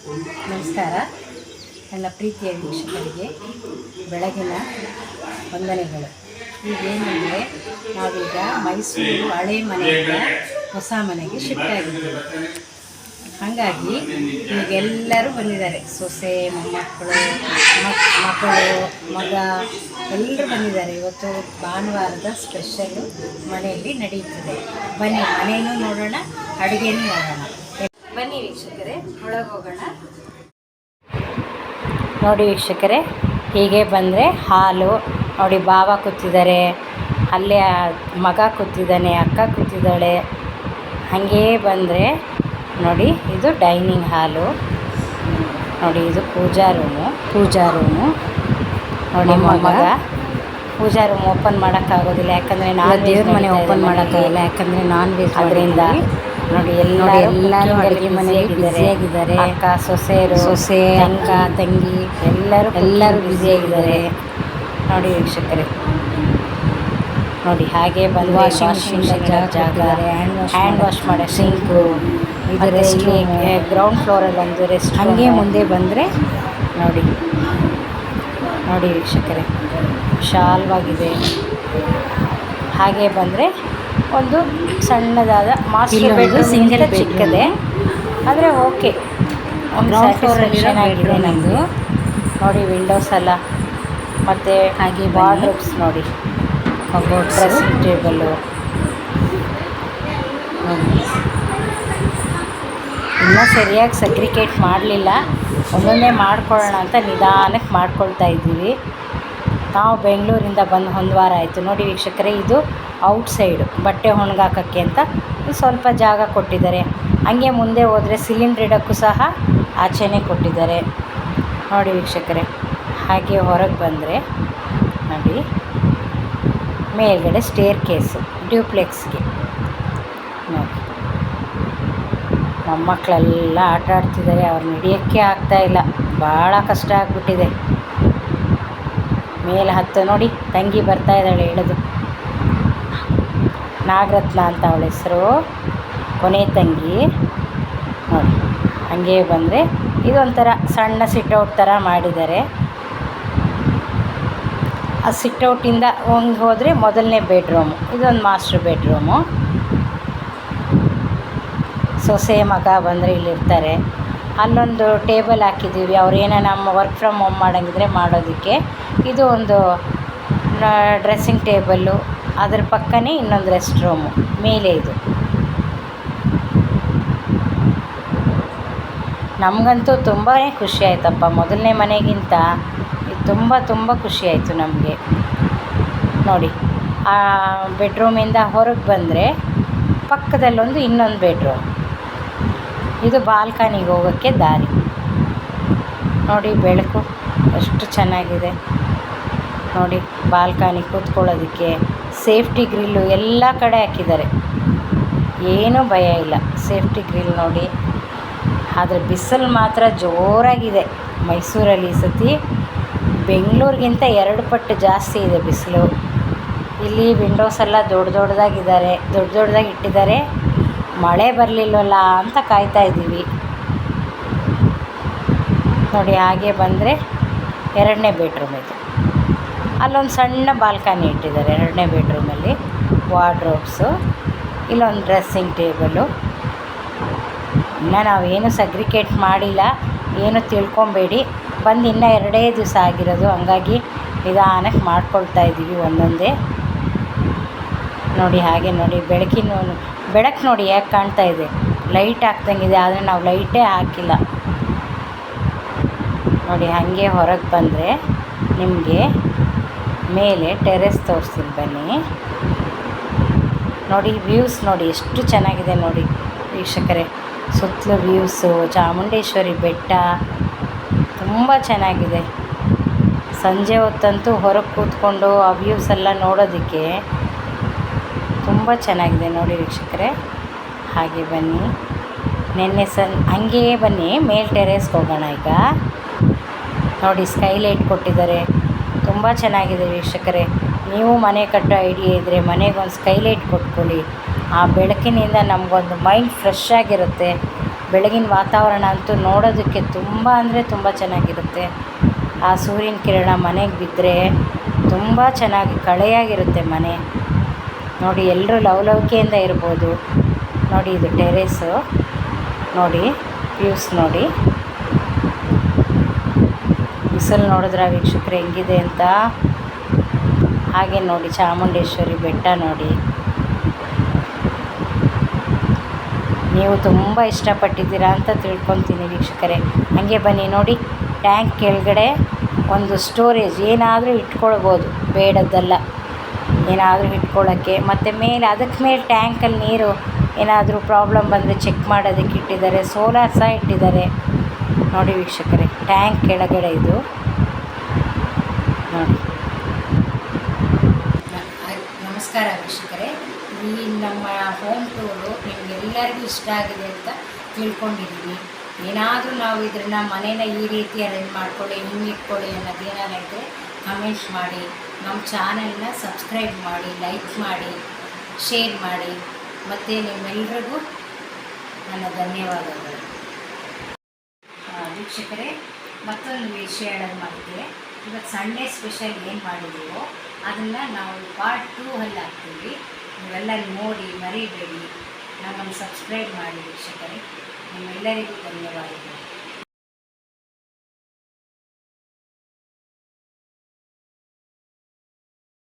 ನಮಸ್ಕಾರ. ನನ್ನ ಪ್ರೀತಿಯ ವೀಕ್ಷಕರಿಗೆ ಬೆಳಗಿನ ವಂದನೆಗಳು. ಈಗೇನೆಂದರೆ ನಾವೀಗ ಮೈಸೂರು ಹಳೆ ಮನೆಯಿಂದ ಹೊಸ ಮನೆಗೆ ಶಿಫ್ಟ್ ಆಗಿದ್ದೇವೆ. ಹಾಗಾಗಿ ಈಗೆಲ್ಲರೂ ಬಂದಿದ್ದಾರೆ. ಸೊಸೆ, ಮೊಮ್ಮಕ್ಕಳು, ಮಗಳು, ಮಗ ಎಲ್ಲರೂ ಬಂದಿದ್ದಾರೆ. ಇವತ್ತು ಭಾನುವಾರದ ಸ್ಪೆಷಲ್ಲು ಮನೆಯಲ್ಲಿ ನಡೆಯುತ್ತದೆ. ಬನ್ನಿ, ಮನೆಯೂ ನೋಡೋಣ, ಅಡುಗೆನೂ ನೋಡೋಣ. ಬನ್ನಿ ವೀಕ್ಷಕರೇ, ಒಳಗೆ ಹೋಗೋಣ. ನೋಡಿ ವೀಕ್ಷಕರೇ, ಹೀಗೆ ಬಂದರೆ ಹಾಲು ನೋಡಿ, ಭಾವ ಕೂತಿದ್ದಾರೆ, ಅಲ್ಲೇ ಮಗ ಕೂತಿದ್ದಾನೆ, ಅಕ್ಕ ಕೂತಿದ್ದಾಳೆ. ಹಾಗೇ ಬಂದರೆ ನೋಡಿ, ಇದು ಡೈನಿಂಗ್ ಹಾಲು. ನೋಡಿ, ಇದು ಪೂಜಾ ರೂಮು ನೋಡಿ. ಮಗ ಪೂಜಾ ರೂಮ್ ಓಪನ್ ಮಾಡೋಕ್ಕಾಗೋದಿಲ್ಲ, ಯಾಕಂದರೆ ನಾನು ದೇವ್ರ ಮನೆ ಓಪನ್ ಮಾಡೋಕ್ಕಾಗಲ್ಲ, ಯಾಕಂದರೆ ನಾನ್ ವೆಜ್. ಅದರಿಂದ ನೋಡಿ ಎಲ್ಲರೂ ಅಡುಗೆ ಮನೆಗೆ ಬ್ಯುಸಿಯಾಗಿದ್ದಾರೆ. ಅಕ್ಕ, ಸೊಸೆ, ಅಕ್ಕ, ತಂಗಿ ಎಲ್ಲರೂ ಬ್ಯುಸಿಯಾಗಿದ್ದಾರೆ. ನೋಡಿ ವೀಕ್ಷಕರೇ, ನೋಡಿ ಹಾಗೆ ಬಂದು ವಾಷಿಂಗ್ ಜಾಗ, ಹ್ಯಾಂಡ್ ವಾಶ್ ಮಾಡೋ ಸಿಂಕು, ಇದು ರೆಸ್ಟ್. ಗ್ರೌಂಡ್ ಫ್ಲೋರಲ್ಲಿ ಒಂದು ರೆಸ್ಟ್. ಹಾಗೆ ಮುಂದೆ ಬಂದರೆ ನೋಡಿ ವೀಕ್ಷಕರೇ, ವಿಶಾಲವಾಗಿದೆ. ಹಾಗೆ ಬಂದರೆ ಒಂದು ಸಣ್ಣದಾದ ಮಾಸ್ಟರ್ ಬೆಡ್ರೂಮ್, ಸಿಂಗಲ್ ಚಿಕ್ಕದೆ, ಆದರೆ ಓಕೆ, ಒಂದು ಗ್ರೌಂಡ್ ಫ್ಲೋರಲ್ಲಿ ಚೆನ್ನಾಗಿದೆ ನಮ್ಮದು. ನೋಡಿ ವಿಂಡೋಸ್ ಎಲ್ಲ, ಮತ್ತು ಹಾಗೆ ವಾರ್ಡ್ರೋಬ್ಸ್ ನೋಡಿ, ಡ್ರೆಸ್ಸಿಂಗ್ ಟೇಬಲ್ಲು ನೋಡಿ. ಇನ್ನೂ ಸರಿಯಾಗಿ ಸಗ್ರಿಗೇಟ್ ಮಾಡಲಿಲ್ಲ, ಒಂದೊಂದೇ ಮಾಡ್ಕೊಳ್ಳೋಣ ಅಂತ ನಿಧಾನಕ್ಕೆ ಮಾಡ್ಕೊಳ್ತಾ ಇದ್ದೀವಿ. ನಾವು ಬೆಂಗಳೂರಿಂದ ಬಂದು ಒಂದು ವಾರ ಆಯಿತು. ನೋಡಿ ವೀಕ್ಷಕರೇ, ಇದು ಔಟ್ಸೈಡು ಬಟ್ಟೆ ಒಣಗಾಕೋಕ್ಕೆ ಅಂತ ಸ್ವಲ್ಪ ಜಾಗ ಕೊಟ್ಟಿದ್ದಾರೆ. ಹಂಗೆ ಮುಂದೆ ಹೋದರೆ ಸಿಲಿಂಡ್ರ್ ಇಡೋಕ್ಕೂ ಸಹ ಆಚೆನೇ ಕೊಟ್ಟಿದ್ದಾರೆ. ನೋಡಿ ವೀಕ್ಷಕರೇ, ಹಾಗೆ ಹೊರಗೆ ಬಂದರೆ ನೋಡಿ, ಮೇಲ್ಗಡೆ ಸ್ಟೇರ್ ಕೇಸು ಡ್ಯೂಪ್ಲೆಕ್ಸ್ಗೆ ನೋಡಿ. ಮೊಮ್ಮಕ್ಕಳೆಲ್ಲ ಆಟ ಆಡ್ತಿದ್ದಾರೆ, ಅವ್ರನ್ನ ಹಿಡಿಯೋಕ್ಕೆ ಆಗ್ತಾಯಿಲ್ಲ, ಭಾಳ ಕಷ್ಟ ಆಗಿಬಿಟ್ಟಿದೆ. ಮೇಲೆ ಹತ್ತು ನೋಡಿ, ತಂಗಿ ಬರ್ತಾ ಇದ್ದಾಳೆ ಇಳಿದು, ನಾಗರತ್ನ ಅಂತ ಅವಳ ಹೆಸರು, ಕೊನೆ ತಂಗಿ ನೋಡಿ. ಹಾಗೆ ಬಂದರೆ ಇದೊಂಥರ ಸಣ್ಣ ಸಿಟ್ಔಟ್ ಥರ ಮಾಡಿದ್ದಾರೆ. ಆ ಸಿಟ್ಔಟಿಂದ ಹಂಗೆ ಹೋದರೆ ಮೊದಲನೇ ಬೆಡ್ರೂಮು, ಇದೊಂದು ಮಾಸ್ಟರ್ ಬೆಡ್ರೂಮು. ಸೊಸೆ, ಮಗ ಬಂದರೆ ಇಲ್ಲಿರ್ತಾರೆ. ಅಲ್ಲೊಂದು ಟೇಬಲ್ ಹಾಕಿದ್ದೀವಿ, ಅವ್ರೇನೋ ನಮ್ಮ ವರ್ಕ್ ಫ್ರಮ್ ಹೋಮ್ ಮಾಡೋಂಗಿದ್ರೆ ಮಾಡೋದಕ್ಕೆ. ಇದು ಒಂದು ಡ್ರೆಸ್ಸಿಂಗ್ ಟೇಬಲ್ಲು, ಅದ್ರ ಪಕ್ಕನೇ ಇನ್ನೊಂದು ರೆಸ್ಟ್ ರೂಮು ಮೇಲೆ. ಇದು ನಮಗಂತೂ ತುಂಬಾ ಖುಷಿ ಆಯ್ತಪ್ಪ, ಮೊದಲನೇ ಮನೆಗಿಂತ ಇದು ತುಂಬ ಖುಷಿಯಾಯಿತು ನಮಗೆ. ನೋಡಿ, ಆ ಬೆಡ್ರೂಮಿಂದ ಹೊರಗೆ ಬಂದರೆ ಪಕ್ಕದಲ್ಲೊಂದು ಇನ್ನೊಂದು ಬೆಡ್ರೂಮ್, ಇದು ಬಾಲ್ಕನಿಗೆ ಹೋಗೋಕ್ಕೆ ದಾರಿ. ನೋಡಿ ಬೆಳಕು ಎಷ್ಟು ಚೆನ್ನಾಗಿದೆ ನೋಡಿ. ಬಾಲ್ಕನಿ ಕೂತ್ಕೊಳ್ಳೋದಕ್ಕೆ ಸೇಫ್ಟಿ ಗ್ರಿಲ್ಲು ಎಲ್ಲ ಕಡೆ ಹಾಕಿದ್ದಾರೆ, ಏನೂ ಭಯ ಇಲ್ಲ. ಸೇಫ್ಟಿ ಗ್ರಿಲ್ ನೋಡಿ. ಆದರೆ ಬಿಸಿಲು ಮಾತ್ರ ಜೋರಾಗಿದೆ ಮೈಸೂರಲ್ಲಿ ಈ ಸತಿ. ಬೆಂಗಳೂರಿಗಿಂತ 2 ಪಟ್ಟು ಜಾಸ್ತಿ ಇದೆ ಬಿಸಿಲು. ಇಲ್ಲಿ ವಿಂಡೋಸ್ ಎಲ್ಲ ದೊಡ್ಡದಾಗಿ ಇಟ್ಟಿದ್ದಾರೆ. ಮಳೆ ಬರಲಿಲ್ವಲ್ಲ ಅಂತ ಕಾಯ್ತಾ ಇದ್ದೀವಿ ನೋಡಿ. ಹಾಗೆ ಬಂದರೆ 2ನೇ ಬೆಡ್ರೂಮ್ ಇದು. ಅಲ್ಲೊಂದು ಸಣ್ಣ ಬಾಲ್ಕನಿ ಇಟ್ಟಿದ್ದಾರೆ 2ನೇ ಬೆಡ್ರೂಮಲ್ಲಿ. ವಾರ್ಡ್ರೋಬ್ಸು, ಇಲ್ಲೊಂದು ಡ್ರೆಸ್ಸಿಂಗ್ ಟೇಬಲು. ಇನ್ನು ನಾವೇನು ಸಗ್ರಿಗೇಟ್ ಮಾಡಿಲ್ಲ, ಏನು ತಿಳ್ಕೊಬೇಡಿ. ಬಂದು ಇನ್ನೂ 2 ದಿವಸ ಆಗಿರೋದು, ಹಂಗಾಗಿ ನಿಧಾನಕ್ಕೆ ಮಾಡ್ಕೊಳ್ತಾ ಇದ್ದೀವಿ ಒಂದೊಂದೇ ನೋಡಿ. ಹಾಗೆ ನೋಡಿ, ಬೆಳಕು ನೋಡಿ ಯಾಕೆ ಕಾಣ್ತಾ ಇದೆ, ಲೈಟ್ ಹಾಕ್ದಂಗಿದೆ, ಆದರೆ ನಾವು ಲೈಟೇ ಹಾಕಿಲ್ಲ ನೋಡಿ. ಹಾಗೆ ಹೊರಗೆ ಬಂದರೆ ನಿಮಗೆ ಮೇಲೆ ಟೆರೆಸ್ ತೋರಿಸ್ತೀನಿ ಬನ್ನಿ. ನೋಡಿ ವ್ಯೂಸ್ ನೋಡಿ ಎಷ್ಟು ಚೆನ್ನಾಗಿದೆ ನೋಡಿ ವೀಕ್ಷಕರೇ. ಸುತ್ತಲೂ ವ್ಯೂಸು, ಚಾಮುಂಡೇಶ್ವರಿ ಬೆಟ್ಟ ತುಂಬ ಚೆನ್ನಾಗಿದೆ. ಸಂಜೆ ಹೊತ್ತಂತೂ ಹೊರಗೆ ಕೂತ್ಕೊಂಡು ಆ ವ್ಯೂಸ್ ಎಲ್ಲ ನೋಡೋದಕ್ಕೆ ತುಂಬ ಚೆನ್ನಾಗಿದೆ ನೋಡಿ ವೀಕ್ಷಕರೇ. ಹಾಗೆ ಬನ್ನಿ, ಹಂಗೇ ಬನ್ನಿ, ಮೇಲ್ ಟೆರೇಸ್ಗೆ ಹೋಗೋಣ ಈಗ. ನೋಡಿ ಸ್ಕೈಲೈಟ್ ಕೊಟ್ಟಿದ್ದಾರೆ, ತುಂಬ ಚೆನ್ನಾಗಿದೆ ವೀಕ್ಷಕರೇ. ನೀವು ಮನೆ ಕಟ್ಟೋ ಐಡಿಯಾ ಇದ್ದರೆ ಮನೆಗೊಂದು ಸ್ಕೈಲೈಟ್ ಕೊಟ್ಕೊಳ್ಳಿ. ಆ ಬೆಳಕಿನಿಂದ ನಮಗೊಂದು ಮೈಂಡ್ ಫ್ರೆಶ್ ಆಗಿರುತ್ತೆ. ಬೆಳಗಿನ ವಾತಾವರಣ ಅಂತೂ ನೋಡೋದಕ್ಕೆ ತುಂಬ ಅಂದರೆ ತುಂಬ ಚೆನ್ನಾಗಿರುತ್ತೆ. ಆ ಸೂರ್ಯನ ಕಿರಣ ಮನೆಗೆ ಬಿದ್ದರೆ ತುಂಬ ಚೆನ್ನಾಗಿ ಕಳೆಯಾಗಿರುತ್ತೆ ಮನೆ. ನೋಡಿ ಎಲ್ಲರೂ ಲವಲವಿಕೆಯಿಂದ ಇರ್ಬೋದು. ನೋಡಿ ಇದು ಟೆರೇಸು, ನೋಡಿ ವ್ಯೂಸ್ ನೋಡಿ. ಬಿಸಿಲು ನೋಡಿದ್ರೆ ವೀಕ್ಷಕರೇ ಹೆಂಗಿದೆ ಅಂತ. ಹಾಗೆ ನೋಡಿ ಚಾಮುಂಡೇಶ್ವರಿ ಬೆಟ್ಟ ನೋಡಿ. ನೀವು ತುಂಬ ಇಷ್ಟಪಟ್ಟಿದ್ದೀರಾ ಅಂತ ತಿಳ್ಕೊತೀನಿ ವೀಕ್ಷಕರೇ. ಹಾಗೆ ಬನ್ನಿ ನೋಡಿ, ಟ್ಯಾಂಕ್ ಕೆಳಗಡೆ ಒಂದು ಸ್ಟೋರೇಜ್ ಏನಾದರೂ ಇಟ್ಕೊಳ್ಬೋದು, ಬೇಡದ್ದೆಲ್ಲ ಏನಾದರೂ ಇಟ್ಕೊಳ್ಳೋಕ್ಕೆ. ಮತ್ತು ಮೇಲೆ ಅದಕ್ಕೆ ಮೇಲೆ ಟ್ಯಾಂಕಲ್ಲಿ ನೀರು ಏನಾದರೂ ಪ್ರಾಬ್ಲಮ್ ಬಂದರೆ ಚೆಕ್ ಮಾಡೋದಕ್ಕೆ ಇಟ್ಟಿದ್ದಾರೆ. ಸೋಲಾರ್ ಸಹ ಇಟ್ಟಿದ್ದಾರೆ ನೋಡಿ ವೀಕ್ಷಕರೇ. ಟ್ಯಾಂಕ್ ಕೆಳಗಡೆ ಇದು ನೋಡಿ. ನಮಸ್ಕಾರ ವೀಕ್ಷಕರೇ. ಈ ನಮ್ಮ ಹೋಮ್ ಟೂರು ನಿಮಗೆಲ್ಲರಿಗೂ ಇಷ್ಟ ಆಗಿದೆ ಅಂತ ತಿಳ್ಕೊಂಡಿದ್ದೀನಿ. ಏನಾದರೂ ನಾವು ಇದನ್ನು ಮನೇನ ಈ ರೀತಿ ಅರೇಂಜ್ ಮಾಡ್ಕೊಳ್ಳಿ, ಹಿಂಗೆ ಇಟ್ಕೊಳ್ಳಿ ಅನ್ನೋದೇನಾದ್ರು ಇದ್ದರೆ ಕಮೆಂಟ್ಸ್ ಮಾಡಿ. ನಮ್ಮ ಚಾನೆಲ್ನ ಸಬ್ಸ್ಕ್ರೈಬ್ ಮಾಡಿ, ಲೈಕ್ ಮಾಡಿ, ಶೇರ್ ಮಾಡಿ. ಮತ್ತು ನಿಮ್ಮೆಲ್ಲರಿಗೂ ನನ್ನ ಧನ್ಯವಾದಗಳು. ವೀಕ್ಷಕರೇ, ಮತ್ತೊಂದು ವಿಷಯ ಹೇಳೋದು ಮಾಡ್ತೀವಿ. ಇವತ್ತು ಸಂಡೇ ಸ್ಪೆಷಲ್ ಏನು ಮಾಡಿದ್ದೀವೋ ಅದನ್ನು ನಾವು ಪಾರ್ಟ್ 2 ಅಲ್ಲಿ ಹಾಕ್ತೀವಿ. ನೀವೆಲ್ಲ ನೋಡಿ ಮರಿಬೇಡಿ. ನಮ್ಮನ್ನು ಸಬ್ಸ್ಕ್ರೈಬ್ ಮಾಡಿ ವೀಕ್ಷಕರೇ. ನಿಮ್ಮೆಲ್ಲರಿಗೂ ಧನ್ಯವಾದಗಳು.